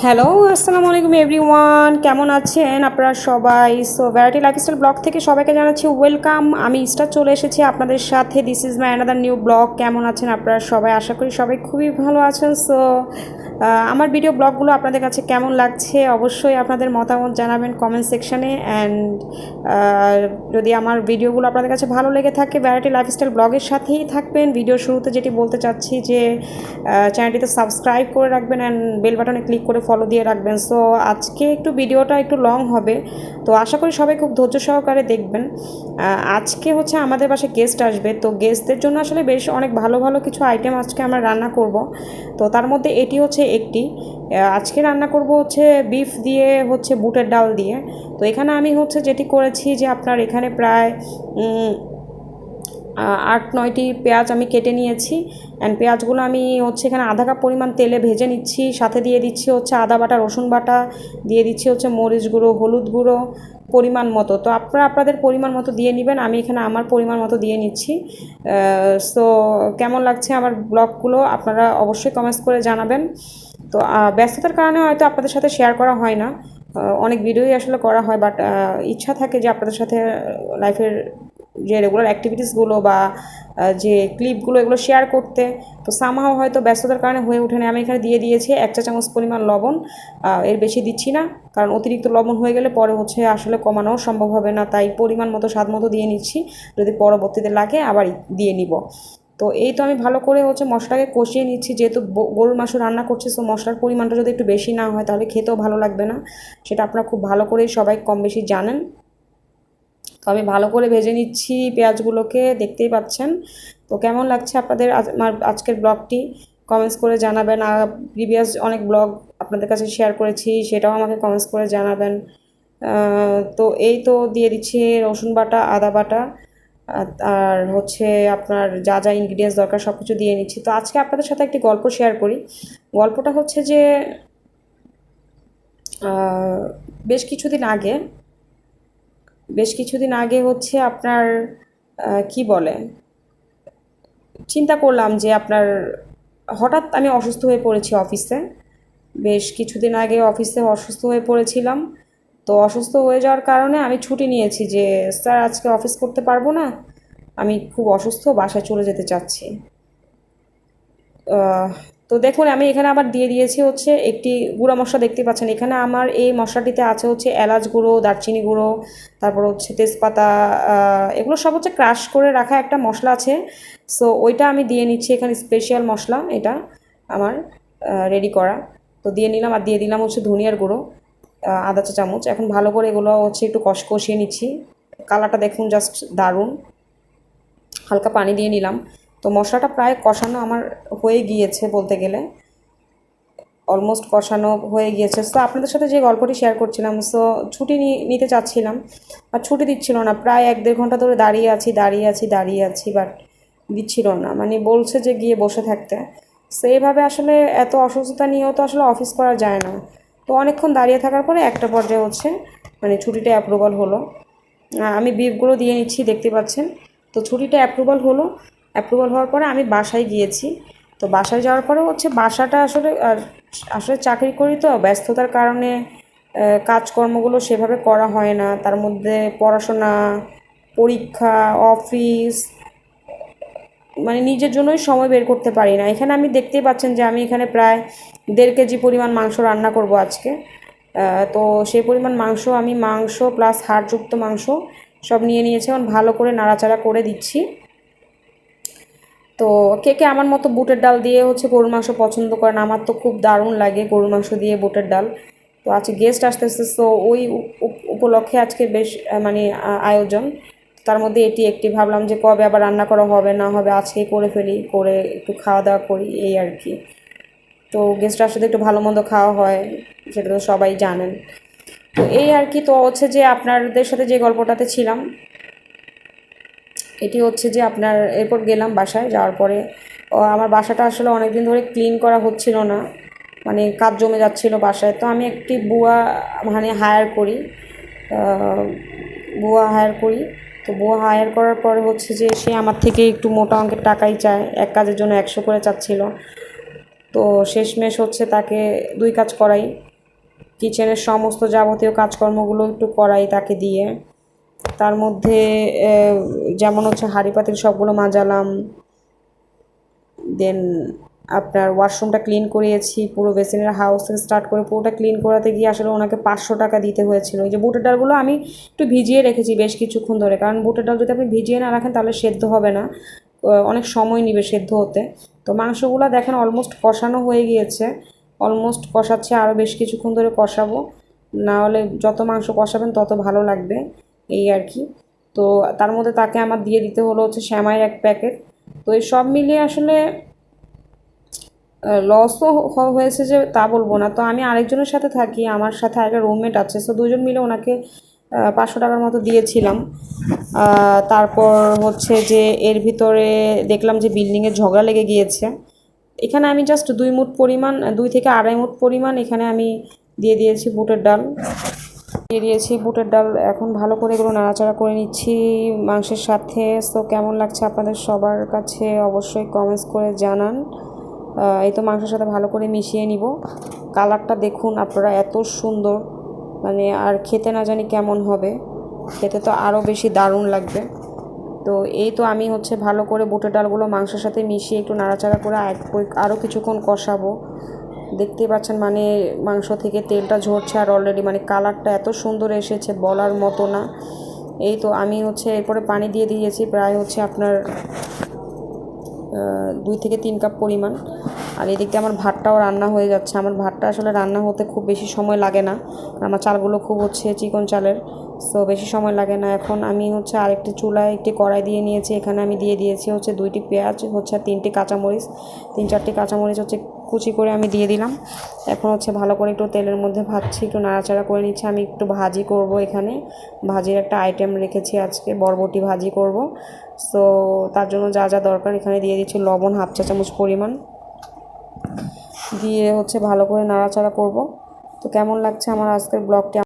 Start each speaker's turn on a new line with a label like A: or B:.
A: Hello, আসসালামু আলাইকুম everyone, কেমন আছেন আপনারা সবাই? সো ভ্যারাইটি লাইফস্টাইল ব্লগ থেকে সবাইকে জানাচ্ছি ওয়েলকাম। আমি স্টার চলে এসেছি আপনাদের সাথে। This is my another new blog. কেমন আছেন আপনারা সবাই? আশা করি সবাই খুবই ভালো আছেন। সো আমার ভিডিও ব্লগগুলো আপনাদের কাছে কেমন লাগছে অবশ্যই আপনাদের মতামত জানাবেন কমেন্ট সেকশানে। অ্যান্ড যদি আমার ভিডিওগুলো আপনাদের কাছে ভালো লেগে থাকে ভ্যারাইটি লাইফস্টাইল ব্লগের সাথেই থাকবেন। ভিডিও শুরুতে যেটি বলতে চাচ্ছি যে চ্যানেলটিতে সাবস্ক্রাইব করে রাখবেন অ্যান্ড বেল বাটনে ক্লিক করে ফলো দিয়ে রাখবেন। সো আজকে ভিডিওটা একটু লং হবে, তো আশা করি সবাই খুব ধৈর্য সহকারে দেখবেন। আজকে আমাদের বাসায় গেস্ট আসবে, তো গেস্টদের জন্য আসলে বেশ অনেক ভালো ভালো কিছু আইটেম আজকে আমরা রান্না করব। তো তার মধ্যে এটি একটি আজকে রান্না করব বিফ দিয়ে বুটের ডাল দিয়ে। তো এখানে আমি যেটি করেছি যে আপনার এখানে প্রায় 8-9টি পেঁয়াজ আমি কেটে নিয়েছি। অ্যান্ড পেঁয়াজগুলো আমি এখানে আধা কাপ পরিমাণ তেলে ভেজে নিচ্ছি। সাথে দিয়ে দিচ্ছি আদা বাটা, রসুন বাটা, দিয়ে দিচ্ছি মরিচ গুঁড়ো, হলুদ গুঁড়ো পরিমাণ মতো। তো আপনারা আপনাদের পরিমাণ মতো দিয়ে নেবেন, আমি এখানে আমার পরিমাণ মতো দিয়ে নিচ্ছি। সো কেমন লাগছে আমার ব্লগগুলো আপনারা অবশ্যই কমেন্টস করে জানাবেন। তো ব্যস্ততার কারণে হয়তো আপনাদের সাথে শেয়ার করা হয় না, অনেক ভিডিওই আসলে করা হয়, বাট ইচ্ছা থাকে যে আপনাদের সাথে লাইফের যে রেগুলার অ্যাক্টিভিটিসগুলো বা যে ক্লিপগুলো এগুলো শেয়ার করতে। তো সামহাও হয়তো ব্যস্ততার কারণে হয়ে ওঠেনি। আমি এখানে দিয়ে দিয়েছি 1 চা চামচ পরিমাণ লবণ, এর বেশি দিচ্ছি না, কারণ অতিরিক্ত লবণ হয়ে গেলে পরে আসলে কমানোও সম্ভব হবে না। তাই পরিমাণ মতো, স্বাদ মতো দিয়ে নিচ্ছি, যদি পরবর্তীতে লাগে আবার দিয়ে নিব। তো এই তো আমি ভালো করে মশলাটাকে কষিয়ে নিচ্ছি, যেহেতু গরুর মাংস রান্না করছি। সো মশলার পরিমাণটা যদি একটু বেশি না হয় তাহলে খেতেও ভালো লাগবে না, সেটা আপনারা খুব ভালো করেই সবাই কম বেশি জানেন। তো আমি ভালো করে ভেজে নিচ্ছি পেঁয়াজগুলোকে, দেখতেই পাচ্ছেন। তো কেমন লাগছে আপনাদের আমার আজকের ব্লগটি কমেন্টস করে জানাবেন। আর প্রিভিয়াস অনেক ব্লগ আপনাদের কাছে শেয়ার করেছি, সেটাও আমাকে কমেন্টস করে জানাবেন। তো এই তো দিয়ে দিচ্ছি রসুন বাটা, আদা বাটা, আর আপনার যা যা ইনগ্রিডিয়েন্টস দরকার সব কিছু দিয়ে নিচ্ছি। তো আজকে আপনাদের সাথে একটি গল্প শেয়ার করি। গল্পটা যে বেশ কিছুদিন আগে আপনার কি বলে, চিন্তা করলাম যে আপনার হঠাৎ আমি অসুস্থ হয়ে পড়েছি অফিসে। বেশ কিছুদিন আগে অফিসে অসুস্থ হয়ে পড়েছিলাম। তো অসুস্থ হয়ে যাওয়ার কারণে আমি ছুটি নিয়েছি যে স্যার আজকে অফিস করতে পারবো না, আমি খুব অসুস্থ, বাসায় চলে যেতে চাচ্ছি। তো দেখুন আমি এখানে আবার দিয়ে দিয়েছি একটি গুঁড়া মশলা, দেখতে পাচ্ছেন এখানে আমার এই মশলাটিতে আছে এলাচ গুঁড়ো, দারচিনি গুঁড়ো, তারপর তেজপাতা, এগুলো সব ক্রাশ করে রাখা একটা মশলা আছে। সো ওইটা আমি দিয়ে নিচ্ছি এখানে, স্পেশাল মশলা এটা আমার রেডি করা। তো দিয়ে নিলাম, আর দিয়ে দিলাম ধনিয়ার গুঁড়ো আধা চা চামচ। এখন ভালো করে এগুলো একটু কষিয়ে নিচ্ছি। কালারটা দেখুন জাস্ট দারুণ। হালকা পানি দিয়ে নিলাম। তো মশলাটা প্রায় কষানো আমার হয়ে গিয়েছে বলতে গেলে, অলমোস্ট কষানো হয়ে গিয়েছে। সো আপনাদের সাথে যে গল্পটি শেয়ার করছিলাম, সো ছুটি নিতে চাচ্ছিলাম, আর ছুটি দিচ্ছিল না। প্রায় 1-1.5 ঘন্টা ধরে দাঁড়িয়ে আছি, বাট দিচ্ছিল না, মানে বলছে যে গিয়ে বসে থাকতে। সো এইভাবে আসলে এত অসুস্থতা নিয়েও তো আসলে অফিস করা যায় না। তো অনেকক্ষণ দাঁড়িয়ে থাকার পরে একটা পর্যায়ে মানে ছুটিটা অ্যাপ্রুভাল হলো। আমি বিফগুলো দিয়ে নিচ্ছি, দেখতে পাচ্ছেন। তো ছুটিটা অ্যাপ্রুভাল হওয়ার পরে আমি বাসায় গিয়েছি। তো বাসায় যাওয়ার পরে বাসাটা আসলে আসলে চাকরি করি, তো ব্যস্ততার কারণে কাজকর্মগুলো সেভাবে করা হয় না। তার মধ্যে পড়াশোনা, পরীক্ষা, অফিস, মানে নিজের জন্যই সময় বের করতে পারি না। এখানে আমি দেখতেই পাচ্ছেন যে আমি এখানে প্রায় 1.5 কেজি পরিমাণ মাংস রান্না করব আজকে। তো সেই পরিমাণ মাংস প্লাস হাড়যুক্ত মাংস সব নিয়ে নিয়েছি। এখন ভালো করে নাড়াচাড়া করে দিচ্ছি। তো কে কে আমার মতো বুটের ডাল দিয়ে গরুর মাংস পছন্দ করেন? আমার তো খুব দারুণ লাগে গরুর মাংস দিয়ে বুটের ডাল। তো আজকে গেস্ট আসতেছে, তো ওই উপলক্ষে আজকে বেশ মানে আয়োজন। তার মধ্যে এটি একটি, ভাবলাম যে কবে আবার রান্না করা হবে না হবে, আজকেই করে ফেলি, করে একটু খাওয়া দাওয়া করি, এই আর কি। তো গেস্টরা আসলে একটু ভালো মন্দ খাওয়া হয়, সেটা তো সবাই জানেন। তো এই আর কি। তো যে আপনাদের সাথে যে গল্পটাতে ছিলাম, এটি যে আপনার এরপর গেলাম বাসায়। যাওয়ার পরে আমার বাসাটা আসলে অনেক দিন ধরে ক্লিন করা হচ্ছিল না, মানে কাজ জমে যাচ্ছিলো বাসায়। তো আমি একটি বুয়া মানে হায়ার করি, বুয়া হায়ার করি। তো বুয়া হায়ার করার পরে যে সে আমার থেকে একটু মোটা অঙ্কের টাকাই চায়, এক কাজের জন্য 100 করে চাচ্ছিল। তো শেষমেশ হচ্ছে তাকে 2 কাজ করাই, কিচেনের সমস্ত যাবতীয় কাজকর্মগুলো একটু করাই তাকে দিয়ে। তার মধ্যে যেমন হচ্ছে হাঁড়ি পাতিল সবগুলো মাজালাম, দেন আপনার ওয়াশরুমটা ক্লিন করিয়েছি, পুরো বেসিনের হাউস থেকে স্টার্ট করে পুরোটা ক্লিন করাতে গিয়ে আসলে ওনাকে 500 টাকা দিতে হয়েছিল। এই যে বুটের ডালগুলো আমি একটু ভিজিয়ে রেখেছি বেশ কিছুক্ষণ ধরে, কারণ বুটের ডাল যদি আপনি ভিজিয়ে না রাখেন তাহলে সেদ্ধ হবে না, অনেক সময় নেবে সেদ্ধ হতে। তো মাংসগুলো দেখেন অলমোস্ট কষানো হয়ে গিয়েছে, অলমোস্ট কষাচ্ছে, আরও বেশ কিছুক্ষণ ধরে কষাবো, না হলে যত মাংস কষাবেন তত ভালো লাগবে এই আর কি। তো তার মধ্যে তাকে আমার দিয়ে দিতে হলো হচ্ছে শ্যামাইয়ের 1 প্যাকেট। তো এই সব মিলিয়ে আসলে লসও হয়েছে যে তা বলবো না। তো আমি আরেকজনের সাথে থাকি, আমার সাথে আরেকটা রুমমেট আছে, সো দুজন মিলে ওনাকে 500 টাকার মতো দিয়েছিলাম। তারপর হচ্ছে যে এর ভিতরে দেখলাম যে বিল্ডিংয়ে ঝগড়া লেগে গিয়েছে। এখানে আমি জাস্ট 2 মুঠ পরিমাণ, 2 থেকে আড়াই মুঠ পরিমাণ এখানে আমি দিয়ে দিয়েছি বুটের ডাল, এখন ভালো করে এগুলো নাড়াচাড়া করে নিচ্ছি মাংসের সাথে। তো কেমন লাগছে আপনাদের সবার কাছে অবশ্যই কমেন্টস করে জানান। এই তো মাংসের সাথে ভালো করে মিশিয়ে নিব। কালারটা দেখুন আপনারা, এত সুন্দর, মানে আর খেতে না জানি কেমন হবে, খেতে তো আরও বেশি দারুণ লাগবে। তো এই তো আমি হচ্ছে ভালো করে বুটের ডালগুলো মাংসের সাথে মিশিয়ে একটু নাড়াচাড়া করে আরও কিছুক্ষণ কষাবো। দেখতেই পাচ্ছেন মানে মাংস থেকে তেলটা ঝরছে, আর অলরেডি মানে কালারটা এত সুন্দর এসেছে বলার মতো না। এই তো আমি হচ্ছে এরপরে পানি দিয়ে দিয়েছি প্রায় হচ্ছে আপনার 2 থেকে 3 কাপ পরিমাণ। আর এদিক দিয়ে আমার ভাতটাও রান্না হয়ে যাচ্ছে। আমার ভাতটা আসলে রান্না হতে খুব বেশি সময় লাগে না, আমার চালগুলো খুব হচ্ছে চিকন চালের, সো বেশি সময় লাগে না। এখন আমি হচ্ছে আরেকটি চুলায় একটি কড়াই দিয়ে নিয়েছি, এখানে আমি দিয়ে দিয়েছি হচ্ছে 2টি পেঁয়াজ, হচ্ছে 3টি কাঁচামরিচ, 3-4টি কাঁচামরিচ হচ্ছে কুচি করে আমি দিয়ে দিলাম। এখন হচ্ছে ভালো করে একটু তেলের মধ্যে ভাজছি, একটু নাড়াচাড়া করে নিচ্ছি। আমি একটু ভাজি করব, এখানে ভাজির একটা আইটেম রেখেছি আজকে, বরবটি ভাজি করব। সো তার জন্য যা যা দরকার এখানে দিয়ে দিচ্ছি লবণ 1/2 চা চামচ পরিমাণ, দিয়ে হচ্ছে ভালো করে নাড়াচাড়া করব। তো কেমন লাগছে আমার আজকের ব্লগটি